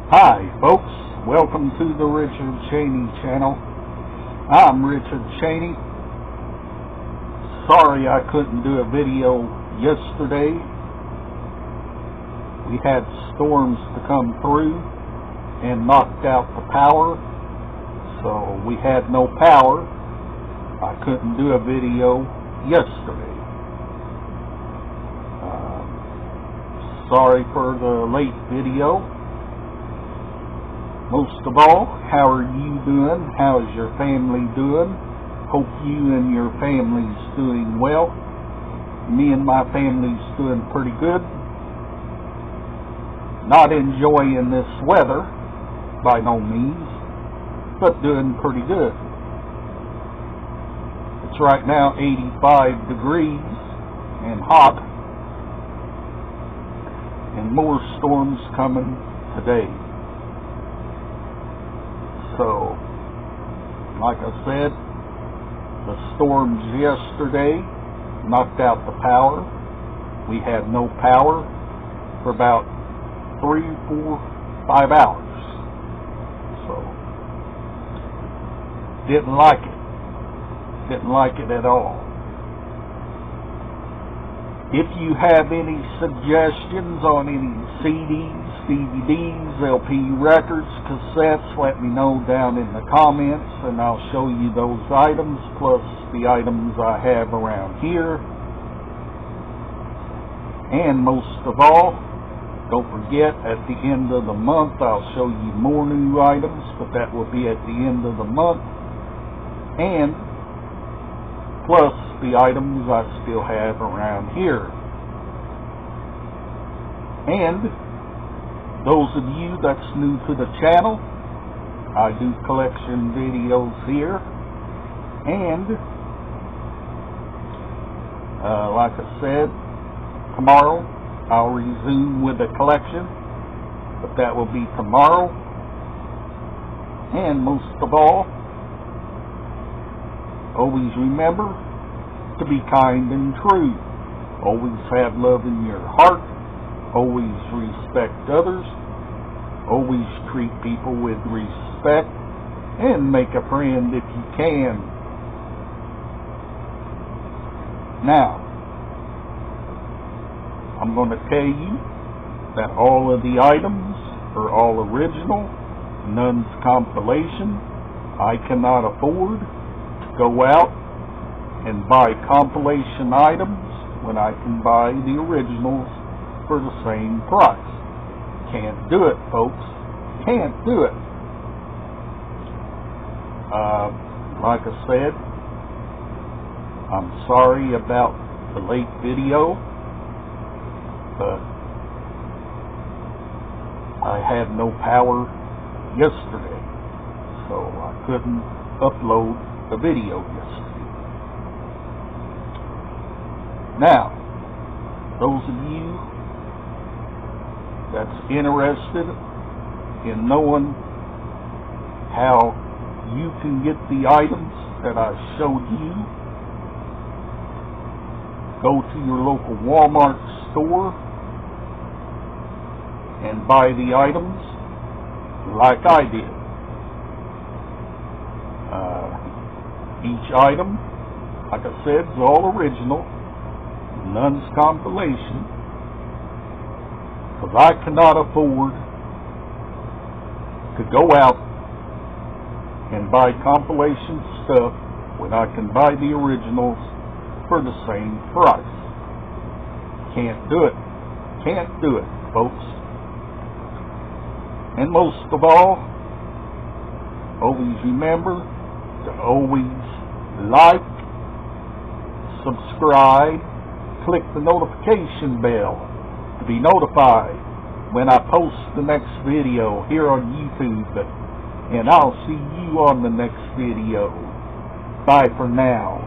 Hi folks, welcome to the Richard CHANEY channel. I'm Richard CHANEY. Sorry I couldn't do a video yesterday. We had storms to come through and knocked out the power, so we had no power. I couldn't do a video yesterday. Sorry for the late video. Most of all, how are you doing? How is your family doing? Hope you and your family's doing well. Me and my family's doing pretty good. Not enjoying this weather, by no means, but doing pretty good. It's right now 85 degrees and hot, and more storms coming today. So, like I said, the storms yesterday knocked out the power. We had no power for about 3, 4, 5 hours. So, didn't like it. Didn't like it at all. If you have any suggestions on any CDs, DVDs, LP records, cassettes, let me know down in the comments and I'll show you those items plus the items I have around here. And most of all, don't forget, at the end of the month I'll show you more new items, but that will be at the end of the month. And plus the items I still have around here. And those of you that's new to the channel, I do collection videos here. And like I said, tomorrow I'll resume with a collection, but that will be tomorrow. And most of all, always remember to be kind and true. Always have love in your heart. Always respect others. Always treat people with respect. And make a friend if you can. Now, I'm going to tell you that all of the items are all original. None's compilation. I cannot afford to go out and buy compilation items when I can buy the originals for the same price. Can't do it, folks. Can't do it. Like I said, I'm sorry about the late video, but I had no power yesterday, so I couldn't upload the video yesterday. Now, those of you that's interested in knowing how you can get the items that I showed you, go to your local Walmart store and buy the items like I did. Each item, like I said, is all original, none's compilation, because I cannot afford to go out and buy compilation stuff when I can buy the originals for the same price. Can't do it. Can't do it, folks. And most of all, always remember to always like, subscribe, click the notification bell to be notified when I post the next video here on YouTube, and I'll see you on the next video. Bye for now.